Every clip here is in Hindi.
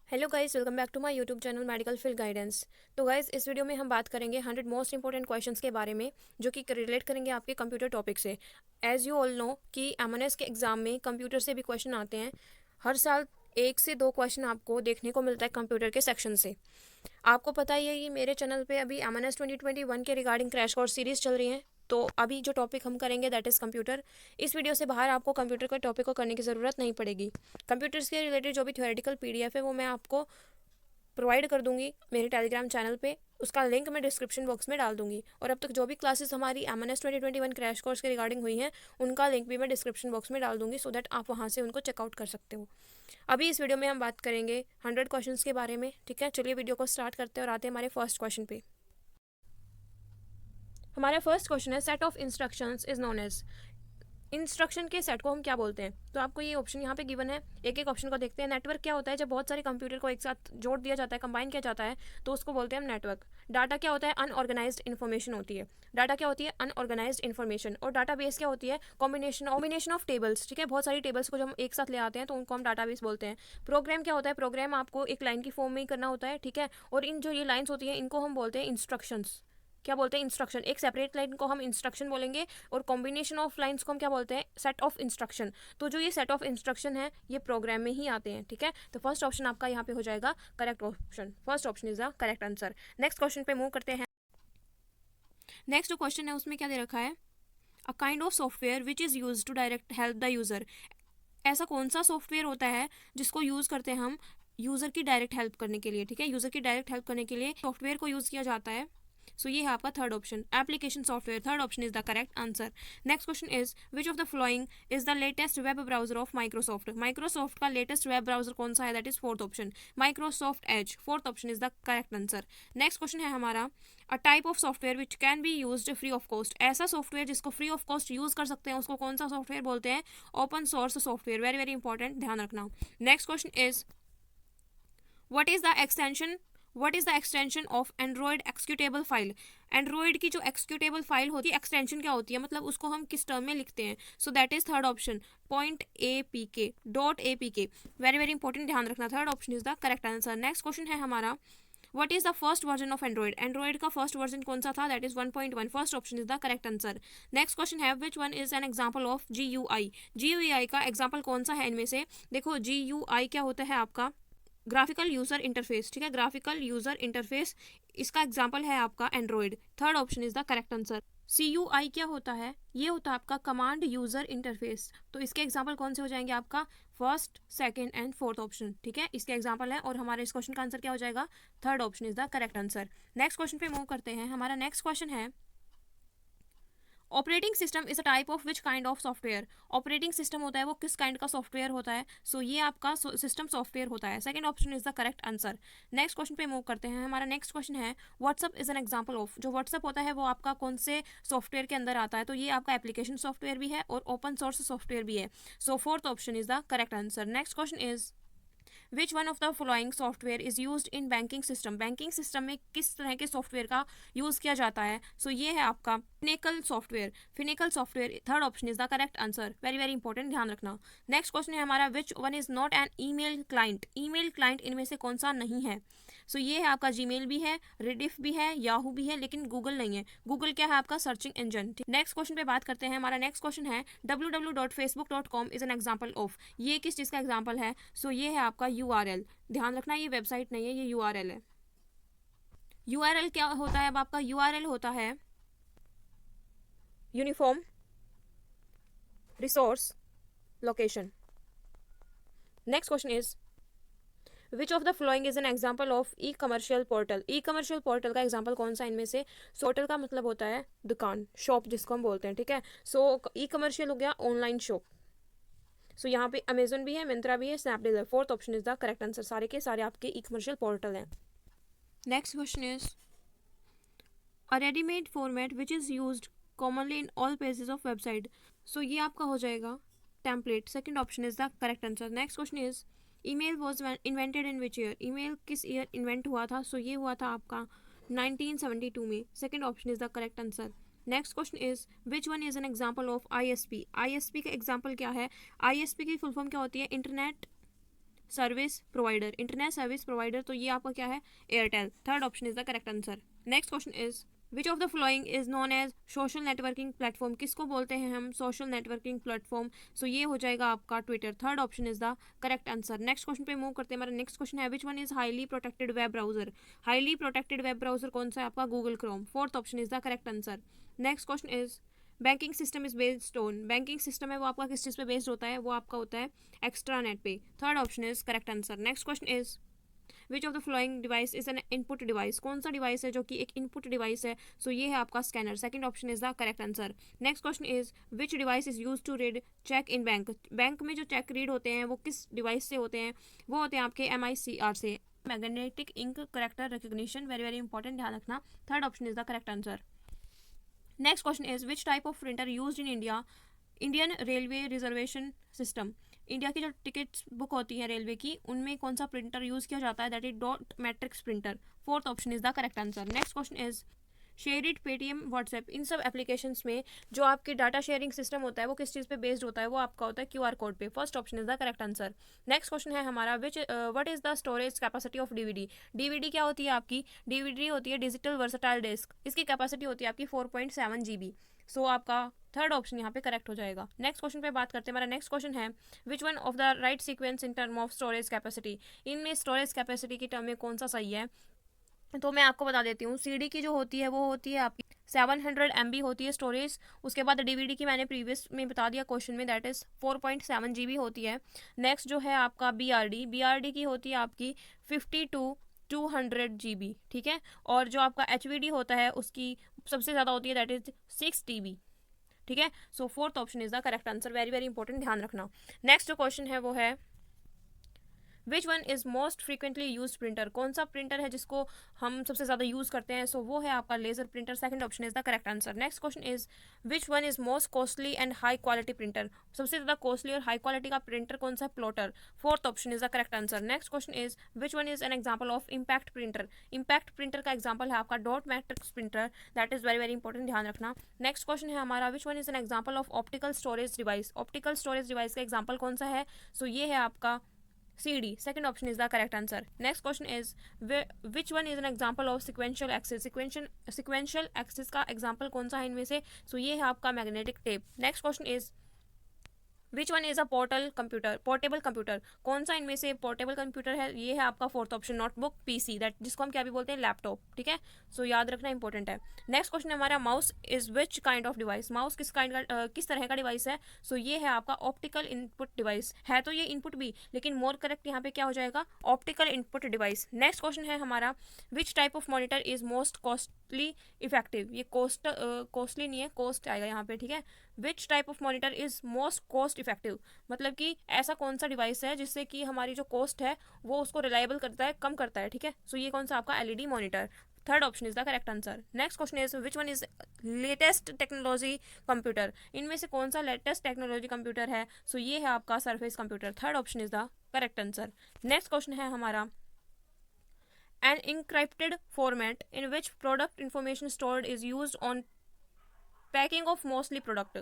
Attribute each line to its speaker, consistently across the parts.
Speaker 1: Hello guys, welcome back to my YouTube channel medical field guidance. तो गाइस, इस वीडियो में हम बात करेंगे 100 मोस्ट इंपॉर्टेंट क्वेश्चंस के बारे में, जो कि रिलेट करेंगे आपके कंप्यूटर टॉपिक से। एज यू ऑल नो कि एमएनएस के एग्जाम में कंप्यूटर से भी क्वेश्चन आते हैं। हर साल 1 से 2 क्वेश्चन आपको देखने को मिलता है कंप्यूटर के सेक्शन से। आपको पता ही है कि मेरे चैनल पे अभी एमएनएस 2021 के रिगार्डिंग क्रैश कोर्स सीरीज चल रही है। तो अभी जो टॉपिक हम करेंगे दैट इज़ कंप्यूटर। इस वीडियो से बाहर आपको कंप्यूटर के टॉपिक को करने की ज़रूरत नहीं पड़ेगी। कंप्यूटर्स के रिलेटेड जो भी थ्योरेटिकल पीडीएफ है वो मैं आपको प्रोवाइड कर दूंगी मेरे टेलीग्राम चैनल पे। उसका लिंक मैं डिस्क्रिप्शन बॉक्स में डाल दूंगी। और अब तक जो भी क्लासेस हमारी एमएनएस 2021 क्रैश कोर्स के रिगार्डिंग हुई हैं उनका लिंक भी मैं डिस्क्रिप्शन बॉक्स में डाल दूंगी, सो दैट आप वहाँ से उनको चेकआउट कर सकते हो। अभी इस वीडियो में हम बात करेंगे 100 क्वेश्चंस के बारे में। ठीक है, चलिए वीडियो को स्टार्ट करते हैं और आते हैं हमारे फर्स्ट क्वेश्चन पे। हमारा फर्स्ट क्वेश्चन है, set of instructions is known as. Instruction के सेट को हम क्या बोलते हैं? तो आपको ये ऑप्शन यहाँ पे गिवन है। एक एक ऑप्शन को देखते हैं। नेटवर्क क्या होता है? जब बहुत सारे कंप्यूटर को एक साथ जोड़ दिया जाता है, कंबाइन किया जाता है, तो उसको बोलते हैं हम नेटवर्क। डाटा क्या होता है? अनऑर्गेनाइज्ड इन्फॉर्मेशन होती है। डाटा क्या होती है? Unorganised information. और डाटाबेस क्या होती है? Combination of tables. ठीक है, बहुत सारी टेबल्स को जब हम एक साथ ले आते हैं तो उनको हम डाटाबेस बोलते हैं। प्रोग्राम क्या होता है? प्रोग्राम आपको एक लाइन की फॉर्म में ही करना होता है। ठीक है, और इन जो ये लाइन्स होती हैं इनको हम बोलते हैं इंस्ट्रक्शंस। क्या बोलते हैं? इंस्ट्रक्शन। एक सेपरेट लाइन को हम इंस्ट्रक्शन बोलेंगे और कॉम्बिनेशन ऑफ लाइंस को हम क्या बोलते हैं? Set of instruction. तो जो ये सेट ऑफ इंस्ट्रक्शन है ये प्रोग्राम में ही आते हैं। ठीक है, तो फर्स्ट ऑप्शन आपका यहाँ पे हो जाएगा correct option. First option is the correct answer. Next question पे मूव करते हैं। नेक्स्ट जो क्वेश्चन है उसमें क्या दे रखा है? A kind of software which is use to direct help the user. ऐसा कौन सा सॉफ्टवेयर होता है जिसको यूज करते हैं हम यूजर की डायरेक्ट हेल्प करने के लिए? ठीक है, यूजर की डायरेक्ट हेल्प करने के लिए सॉफ्टवेयर को यूज किया जाता है। सो ये है आपका third option, application software. Third option is the correct answer. Next question is, which of the following is the latest web browser of Microsoft. Microsoft का लेटेस्ट वेब ब्राउजर कौन सा है? That is fourth option, Microsoft Edge. Fourth option is the correct answer. Next question है हमारा, a type of software which can be used free of cost. ऐसा सॉफ्टवेयर जिसको फ्री ऑफ कॉस्ट यूज कर सकते हैं उसको कौन सा सॉफ्टवेयर बोलते हैं? Open source software. Very very important, ध्यान रखना। Next question is, what is the extension what is the extension of android executable file। Android की जो एक्सिक्यूटेबल फाइल होती है एक्सटेंशन क्या होती है, मतलब उसको हम किस टर्म में लिखते हैं? So that is third option, point APK, dot APK। Very very important, ध्यान रखना। Third option is the correct answer. Next question है हमारा, what is the first version of Android. Android का फर्स्ट वर्जन कौन सा था? That is 1.1। First option is the correct answer. Next question है, which one is an example of GUI। GUI का एग्जाम्पल कौन सा है इनमें से? देखो, GUI क्या होता है आपका? Graphical user interface. ठीक है, ग्राफिकल यूजर इंटरफेस, इसका एग्जाम्पल है आपका Android. Third option is the correct answer. CUI क्या होता है? ये होता है आपका कमांड यूजर इंटरफेस। तो इसके एग्जाम्पल कौन से हो जाएंगे आपका? First, second and fourth option. ठीक है, इसके एग्जाम्पल है और हमारे इस क्वेश्चन का आंसर क्या हो जाएगा? Third option is the correct answer. Next question पे मूव करते हैं। हमारा नेक्स्ट क्वेश्चन है, operating system is a type of which kind of software. Operating system होता है वो किस काइंड का सॉफ्टवेयर होता है? सो ये आपका सिस्टम सॉफ्टवेयर होता है। Second option is the correct answer. Next question पे मूव करते हैं। हमारा नेक्स्ट क्वेश्चन है, WhatsApp is an example of. जो व्हाट्सअप होता है वो आपका कौन से सॉफ्टवेयर के अंदर आता है? तो ये आपका एप्लीकेशन सॉफ्टवेयर भी है और ओपन सोर्स सॉफ्टवेयर भी है। So fourth option is the correct answer. Next question is, which one of the following software is used in banking system. Banking system में किस तरह के सॉफ्टवेयर का यूज किया जाता है? सो ये है आपका Finacle software. Finacle software, third option is the correct answer. Very very important, ध्यान रखना। नेक्स्ट क्वेश्चन है हमारा, विच one is not an email client. Email client इनमें से कौन सा नहीं है? सो ये है आपका जीमेल भी है, रेडिफ भी है, याहू भी है, लेकिन गूगल नहीं है। गूगल क्या है आपका? Searching engine. नेक्स्ट क्वेश्चन पे बात करते हैं। हमारा नेक्स्ट क्वेश्चन है, www.facebook.com is an example of. ये किस चीज का एग्जाम्पल है? सो ये है आपका URL। ध्यान रखना, ये वेबसाइट नहीं है, ये URL है। URL क्या होता है? अब आपका URL होता है uniform resource location. Next question is, which of the following is an example of E commercial portal. E commercial portal का एग्जाम्पल कौन सा इनमें से? पोर्टल का मतलब होता है दुकान, शॉप जिसको हम बोलते हैं। ठीक है, सो ई कमर्शियल हो गया ऑनलाइन शॉप। सो यहाँ पे अमेजोन भी है, मिंत्रा भी है, स्नैपडील है। Fourth option is the correct answer. सारे के सारे आपके ई कमर्शियल पोर्टल हैं। Next question is, a readymade format which is used commonly in all pages of website. So ये आपका हो जाएगा template. Second option is the correct answer. Next question is, email was invented in which year. Email किस ईयर इन्वेंट हुआ था? सो ये हुआ था आपका 1972 में। Second option is the correct answer. Next question is, which one is an example of ISP। ISP का एग्जाम्पल क्या है? ISP की फुल फॉर्म क्या होती है? Internet service provider, internet service provider, तो ये आपका क्या है, Airtel. Third option is the correct answer. Next question is which of the following is known as social networking platform, किसको बोलते हैं हम सोशल नेटवर्किंग प्लेटफॉर्म, सो ये हो जाएगा आपका Twitter. Third option is the correct answer. Next question पे मूव करते हैं। हमारा नेक्स्ट क्वेश्चन है which one is highly protected web browser, highly protected web browser कौन सा है आपका, Google Chrome. Fourth option is the correct answer. Next question is banking system is based on, banking system है वो आपका किस चीज़ पे बेस्ड होता है, वो आपका होता है एक्स्ट्रा नेट पे। Third option is correct answer. Next question is which of the flowing device is an input device, कौन सा डिवाइस है जो कि एक इनपुट डिवाइस है, सो ये है आपका scanner. Second option is the correct answer. Next question is which device is use to read cheque in bank, bank में जो चेक रीड होते हैं वो किस डिवाइस से होते हैं, वो होते हैं आपके MICR से, magnetic ink character recognition, very very important, ध्यान रखना। Third option is the correct answer. Next question is which type of printer used in India, Indian railway reservation system, India की जो टिकट्स बुक होती हैं रेलवे की, उनमें कौन सा प्रिंटर यूज किया जाता है, that is dot matrix printer. Fourth option is the correct answer. Next question is SHAREit, Paytm, WhatsApp, इन सब एप्लीकेशंस में जो आपके डाटा शेयरिंग सिस्टम होता है वो किस चीज़ पे बेस्ड होता है, वो आपका होता है QR कोड पे। First option is the correct answer. Next question है हमारा what is the storage capacity of DVD, DVD क्या होती है आपकी, DVD होती है डिजिटल वर्सटाइल डिस्क, इसकी कैपेसिटी होती है आपकी 4.7 GB। सो आपका थर्ड ऑप्शन यहाँ पे करेक्ट हो जाएगा। नेक्स्ट क्वेश्चन पे बात करते हैं। हमारा नेक्स्ट क्वेश्चन है which one of the right sequence in term of storage capacity, इनमें स्टोरेज कैपेसिटी की टर्म में कौन सा सही है, तो मैं आपको बता देती हूँ। CD की जो होती है वो होती है आपकी 700 MB होती है स्टोरेज, उसके बाद DVD की मैंने प्रीवियस में बता दिया क्वेश्चन में, दैट इज़ 4.7 GB होती है। नेक्स्ट जो है आपका BRD की होती है आपकी 50 to 200 GB, ठीक है। और जो आपका HVD होता है उसकी सबसे ज़्यादा होती है, दैट इज़ 6 TB, ठीक है। So fourth option is the correct answer, very very important, ध्यान रखना। नेक्स्ट जो क्वेश्चन है वो है which one is most frequently use printer, कौन सा प्रिंटर है जिसको हम सबसे ज़्यादा यूज़ करते हैं, सो वो है आपका laser printer. Second option is the correct answer. Next question is which one is most costly and high quality printer, सबसे ज़्यादा कॉस्टली और हाई क्वालिटी का प्रिंटर कौन सा है, plotter. Fourth option is the correct answer. Next question is which one is an example of impact printer, impact printer का एग्जाम्पल है आपका dot matrix printer, that is very very important, ध्यान रखना। नेक्स्ट क्वेश्चन है हमारा विच one is an example of optical storage device, optical storage device का एग्जाम्पल कौन सा है, सो ये है आपका CD। Second option is the correct answer. Next question is which one is an example of sequential axis, sequential axis का एग्जांपल कौन सा है इनमें से, सो ये है आपका magnetic tape. Next question is which one is a portable computer, कौन सा इनमें से पोर्टेबल कंप्यूटर है, ये है आपका fourth option, notebook PC, that जिसको हम क्या भी बोलते हैं, लैपटॉप, ठीक है। सो याद रखना इंपॉर्टेंट है। नेक्स्ट क्वेश्चन है हमारा mouse is which kind of device, mouse किस काइंड का किस तरह का डिवाइस है, सो ये है आपका ऑप्टिकल इनपुट डिवाइस, है तो ये इनपुट भी, लेकिन मोर करेक्ट यहाँ पे क्या हो जाएगा, optical input device. Next question है हमारा which type of monitor is most costly effective, ये कॉस्टली नहीं है, कॉस्ट आएगा यहाँ पे, ठीक है। Which type of monitor is most cost effective, मतलब कि ऐसा कौन सा डिवाइस है जिससे कि हमारी जो कॉस्ट है वो उसको रिलायबल करता है, कम करता है, ठीक है। सो ये कौन सा आपका LED monitor. Third option is the correct answer. Next question is which one is latest technology computer, इनमें से कौन सा लेटेस्ट टेक्नोलॉजी कंप्यूटर है, सो ये है आपका surface computer. Third option is the correct answer. Next question है हमारा an encrypted format in which product information stored is used on packing of mostly product,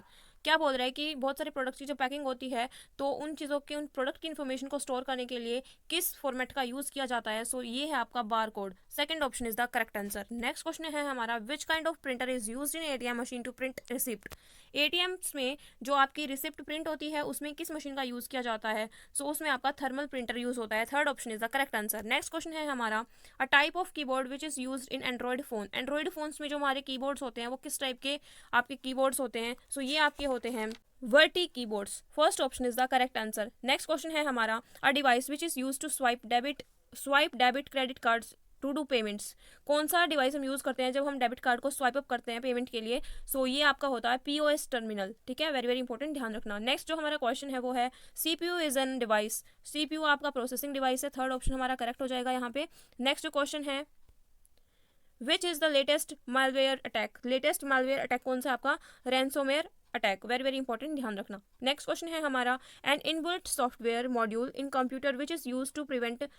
Speaker 1: क्या बोल रहा है कि बहुत सारे प्रोडक्ट्स की जो पैकिंग होती है तो उन चीज़ों के, उन प्रोडक्ट की इन्फॉर्मेशन को स्टोर करने के लिए किस फॉर्मेट का यूज़ किया जाता है, सो ये है आपका bar code. Second option is the correct answer. Next question है हमारा which kind of printer is used in ATM machine to print receipt, ATMs में जो आपकी रिसिप्ट प्रिंट होती है उसमें किस मशीन का यूज़ किया जाता है, सो उसमें आपका थर्मल प्रिंटर यूज़ होता है। Third option is the correct answer. Next question है हमारा a type of keyboard which is used in Android phone, Android phones में जो हमारे कीबोर्ड्स होते हैं वो किस टाइप के आपके कीबोर्ड्स होते हैं, सो ये आपके होते हैं qwerty keyboards. First option is the correct answer. Next question है हमारा a device which is used to swipe debit credit cards to do payments, कौन सा डिवाइस हम यूज़ करते हैं जब हम डेबिट कार्ड को स्वाइप अप करते हैं पेमेंट के लिए, सो ये आपका होता है POS टर्मिनल, ठीक है, वेरी वेरी इंपॉर्टेंट, ध्यान रखना। नेक्स्ट जो हमारा क्वेश्चन है वो है CPU is an device, CPU आपका प्रोसेसिंग डिवाइस है। थर्ड ऑप्शन हमारा करेक्ट हो जाएगा यहाँ पे। नेक्स्ट जो क्वेश्चन है which is the latest malware attack, latest malware attack कौन सा आपका, ransomware attack, very very important, ध्यान रखना। नेक्स्ट क्वेश्चन है हमारा an inbuilt software module in computer which is use to prevent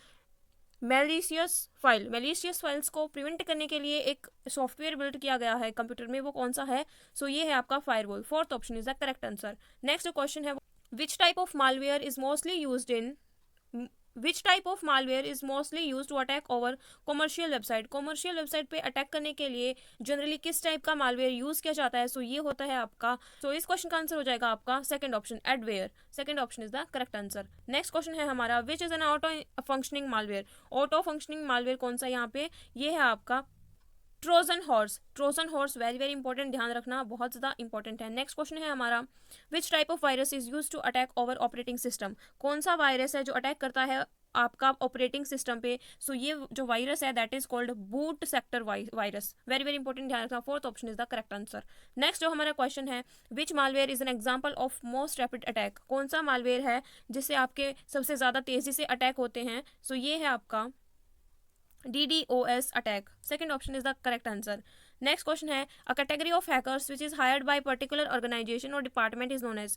Speaker 1: malicious files को प्रिवेंट करने के लिए एक सॉफ्टवेयर बिल्ड किया गया है कंप्यूटर में, वो कौन सा है, सो ये है आपका firewall. Fourth option is the correct answer. Next question है which type of malware is mostly used in which type of malware is mostly use to attack over commercial website, commercial website पे अटैक करने के लिए जनरली किस टाइप का मालवेयर यूज किया जाता है? सो ये होता है आपका, सो इस क्वेश्चन का आंसर हो जाएगा आपका second option, adware. Second option is the correct answer. Next question है हमारा, which is an auto functioning malware, auto functioning malware कौन सा यहाँ पे? ये है आपका Trojan horse. Trojan horse very very important, ध्यान रखना, बहुत ज़्यादा इंपॉर्टेंट है। नेक्स्ट क्वेश्चन है हमारा, which type of virus is use to attack over operating system, कौन सा वायरस है जो अटैक करता है आपका ऑपरेटिंग सिस्टम पे? सो ये जो वायरस है that is called boot sector virus, very very important, ध्यान रखना। Fourth option is the correct answer. Next जो हमारा क्वेश्चन है, which malware is an example of most rapid attack, कौन सा मालवेयर है जिससे आपके सबसे ज़्यादा तेज़ी से अटैक होते हैं? सो ये है आपका DDoS attack. Second option is the correct answer. Next question है, a category of hackers which is hired by particular organisation और department is known as,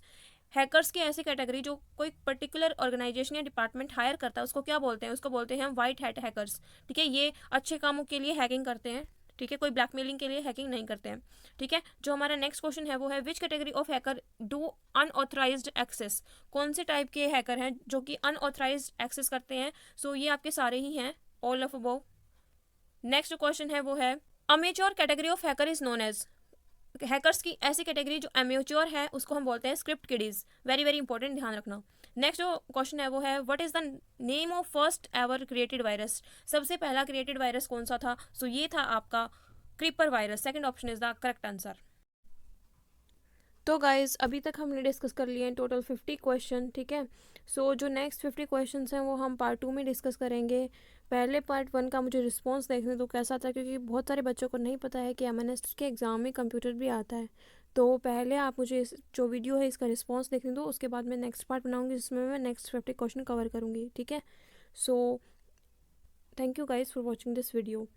Speaker 1: hackers की ऐसी कैटेगरी जो कोई पर्टिकुलर ऑर्गेनाइजेशन या डिपार्टमेंट हायर करता है उसको क्या बोलते हैं? उसको बोलते हैं वाइट हैट हैकर्स। ठीक है, ये अच्छे कामों के लिए हैकिंग करते हैं, ठीक है, कोई ब्लैकमेलिंग के लिए हैकिंग नहीं करते हैं। ठीक है, जो हमारा नेक्स्ट क्वेश्चन है वो है, which category of hacker do unauthorised access, कौन से टाइप के हैकर हैं जो कि अनऑथराइज्ड एक्सेस करते हैं? सो ये आपके सारे ही हैं, all of above. Next question है वो है, amateur category of hacker is known as, hackers की ऐसी कैटेगरी जो अमेच्योर है उसको हम बोलते हैं script kiddies, very very important, ध्यान रखना। नेक्स्ट जो क्वेश्चन है वो है, what is the name of first ever created virus, सबसे पहला क्रिएटेड वायरस कौन सा था? सो ये था आपका creeper virus. Second option is the correct answer. तो गाइज अभी तक हमने डिस्कस कर लिए हैं टोटल 50 क्वेश्चन, ठीक है। सो जो नेक्स्ट 50 क्वेश्चन हैं वो हम पार्ट 2 में डिस्कस करेंगे। पहले पार्ट 1 का मुझे रिस्पांस देखने दो कैसा था, क्योंकि बहुत सारे बच्चों को नहीं पता है कि MNS के एग्ज़ाम में कंप्यूटर भी आता है। तो पहले आप मुझे जो वीडियो है इसका रिस्पॉन्स देखने दो, उसके बाद मैं नेक्स्ट पार्ट बनाऊँगी जिसमें मैं नेक्स्ट 50 क्वेश्चन कवर करूँगी, ठीक है। So thank you guys for watching this video.